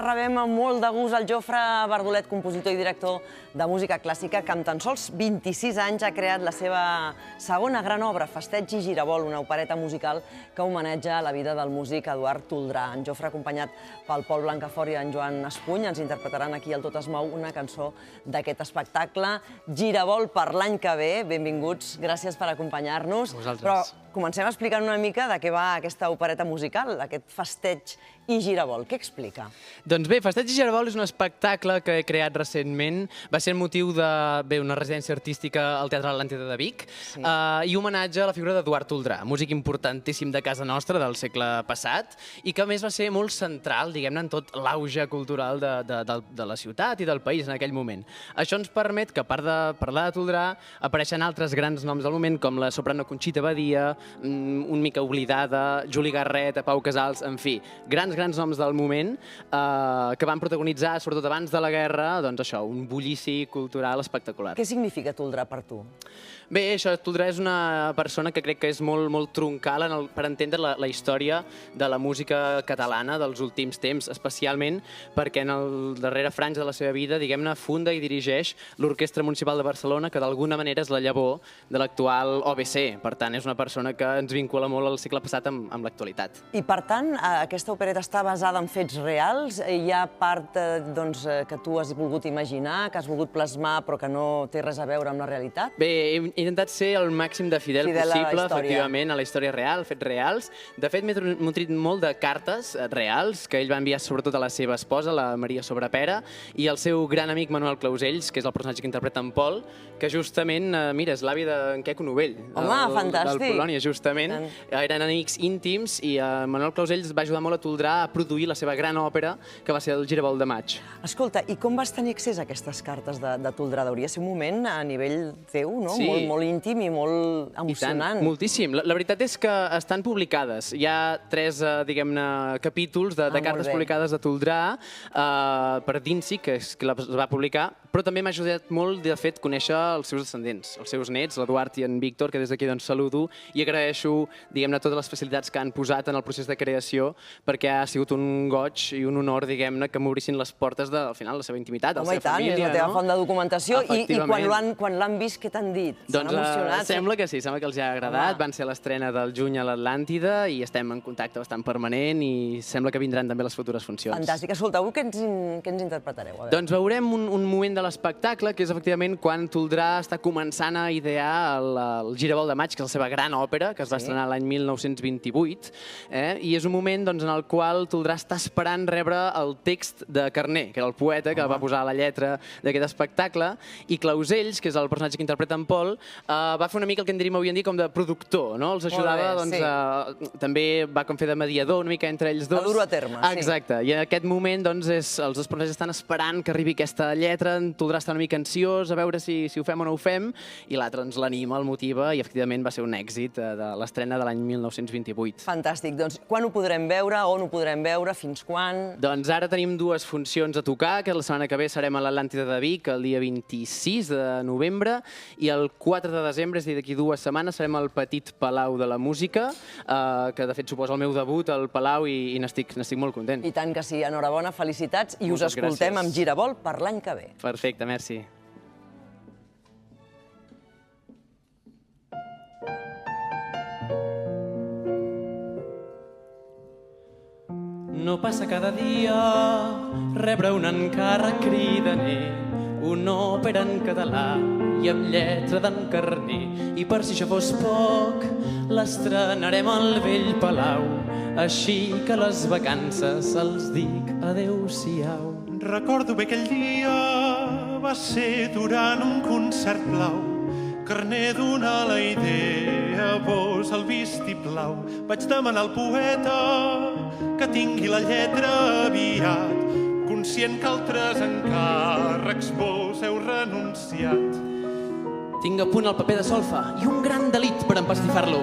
Rebem amb molt de gust el Jofre Bardolet, compositor i director de música clàssica, que amb tan sols 26 anys ha creat la seva segona gran obra, Festeig i Giravolt, una opereta musical que homenatja la vida del músic Eduard Toldrà. En Jofre, acompanyat pel Pol Blancafort i en Joan Espuny, ens interpretaran aquí al Tot es mou una cançó d'aquest espectacle. Giravolt per l'any que ve. Benvinguts, gràcies per acompanyar-nos. Però comencem explicant una mica de què va aquesta opereta musical, aquest Festeig i Giravolt. Què explica? Doncs bé, Festeig i Giravolt és un espectacle que he creat recentment. Va ser el motiu d'una residència artística al Teatre Atlàntida de Vic i homenatge a la figura d'Eduard Toldrà, músic importantíssim de casa nostra del segle passat i que a més va ser molt central, diguem-ne, en tot l'auge cultural de la ciutat i del país en aquell moment. Això ens permet que, a part de parlar de Toldrà, apareixen altres grans noms del moment, com la soprano Conxita Badia, una mica oblidada, Juli Garret, Pau Casals, en fi, grans noms del moment que van protagonitzar, sobretot abans de la guerra, doncs això, un bullici cultural espectacular. Què significa Toldrà per tu? Bé, això, Toldrà és una persona que crec que és molt troncal per entendre la història de la música catalana dels últims temps, especialment perquè en el darrere franja de la seva vida, diguem-ne, funda i dirigeix l'Orquestra Municipal de Barcelona, que d'alguna manera és la llavor de l'actual OBC. Per tant, és una persona que ens vincula molt al segle passat amb l'actualitat. I, per tant, aquesta opereta està basada en fets reals? Hi ha part que tu has volgut imaginar, que has volgut plasmar, però que no té res a veure amb la realitat? Bé, he intentat ser el màxim de fidel possible, efectivament, a la història real, fets reals. De fet, m'he nutrit molt de cartes reals que ell va enviar sobretot a la seva esposa, la Maria Sobrepera, i al seu gran amic Manuel Clausells, que és el personatge que interpreta en Pol, que justament, mira, és l'avi d'en Queco Novell. Home, fantàstic! Del Polònia, justament. Eren amics íntims i Manuel Clausells va ajudar molt a Toldrà a produir la seva gran òpera, que va ser el Giravolt de maig. Escolta, i com vas tenir accés a aquestes cartes de Toldrà? Hauria ser un moment a nivell teu, no? Sí. Molt íntim i molt emocionant. I tant, moltíssim. La veritat és que estan publicades. Hi ha 3, diguem-ne, capítols de cartes publicades de Toldrà per Dinsi, que és qui les va publicar, però també m'ha ajudat molt, de fet, conèixer els seus descendents, els seus nets, l'Eduard i en Víctor, que des d'aquí saludo i agraeixo, diguem-ne, totes les facilitats que han posat en el procés de creació, perquè ha sigut un goig i un honor, diguem-ne, que m'obrissin les portes al final, la seva intimitat, la seva família. Home, i tant, és la teva font de documentació. I quan l'han vist, què t'han dit? Doncs sembla que sí, sembla que els ha agradat. Van ser a l'estrena del juny a l'Atlàntida i estem en contacte bastant permanent i sembla que vindran també les futures funcions. Fantàstic. Escolta, avui què ens interpretareu? Doncs veurem un moment de l'espectacle, que és efectivament quan Toldrà està començant a idear el Giravolt de maig, que és la seva gran òpera, que es va estrenar l'any 1928, i és un moment en el qual Toldrà està esperant rebre el text de Carner, que era el poeta que va posar la lletra d'aquest espectacle, i Clausells, que és el personatge que interpreta en Pol, va fer una mica el que en diríem avui en dia com de productor, no? Els ajudava, també va fer de mediador una mica entre ells dos. A dur-ho a terme, sí. Exacte, i en aquest moment els dos personatges estan esperant que arribi aquesta lletra, en Toldrà està una mica ansiós a veure si ho fem o no ho fem, i l'altre ens l'anima, el motiva, i efectivament va ser un èxit de l'estrena de l'any 1928. Fantàstic, doncs quan ho podrem veure, on ho podrem veure, fins quan? Doncs ara tenim 2 funcions a tocar, que la setmana que ve serem a l'Atlàntida de Vic, el dia 26 de novembre, i el 4 de desembre, és a dir, d'aquí 2 setmanes, serem al Petit Palau de la Música, que de fet suposa el meu debut al Palau i n'estic molt content. I tant que sí, enhorabona, felicitats, i us escoltem amb Giravolt per l'any que ve. Perfecte, merci. No passa cada dia rebre un encàrrec cridaner, una òpera en català i amb lletra d'en Carner. I per si això fos poc, l'estrenarem al vell Palau, així que a les vacances els dic adeu-siau. Recordo bé aquell dia, va ser durant un concert blau. Carner donà la idea, vos el vistiplau. Vaig demanar al poeta que tingui la lletra aviat, conscient que altres encàrrecs vos heu renunciat. Tinc a punt el paper de solfa i un gran delit per empastifar-lo.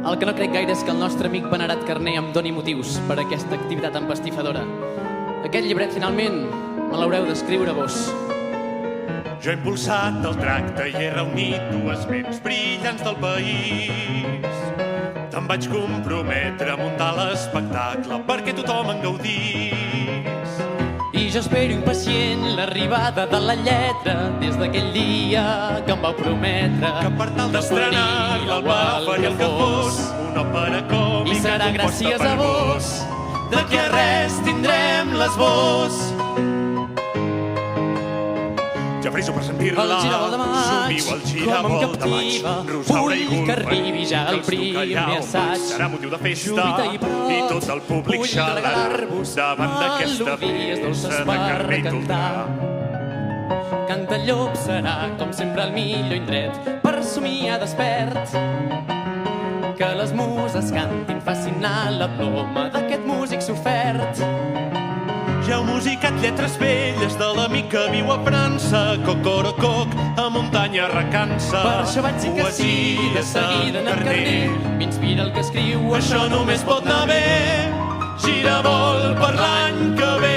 El que no crec gaire és que el nostre amic venerat Carner em doni motius per a aquesta activitat empastifadora. Aquest llibret, finalment, me l'haureu d'escriure vos. Jo he impulsat el tracte i he reunit 2 ments brillants del país. Te'm vaig comprometre a muntar l'espectacle perquè tothom en gaudís. jo espero impacient l'arribada de la lletra des d'aquell dia que em vau prometre que per tal d'estrenar l'Alba faria el que fos una òpera còmica i serà gràcies a vos d'aquí a res tindrem l'esbós. Ja friso per sentir-la, El Giravolt de maig, somio el com em Giravolt de maig. captiva, Rosaura i vull que Gurben, arribi ja el que els primer Tocallao assaig. serà motiu de festa Júbita i Perot, i tot el públic vull xalarà regalar-vos davant d'aquesta melodies dolces peça de per Carme i cantar. Toldrà. Cantallops serà, com sempre, el millor indret per somiar despert. Que les muses cantin, facin anar la ploma d'aquest músic sofert. Ja heu musicat lletres velles de l'amic que viu a França, Cocorococ, a muntanya recança. Per això vaig dir que sí, de seguida en el carner. M'inspira el que escriu, Això només pot anar bé, Giravolt per l'any que ve.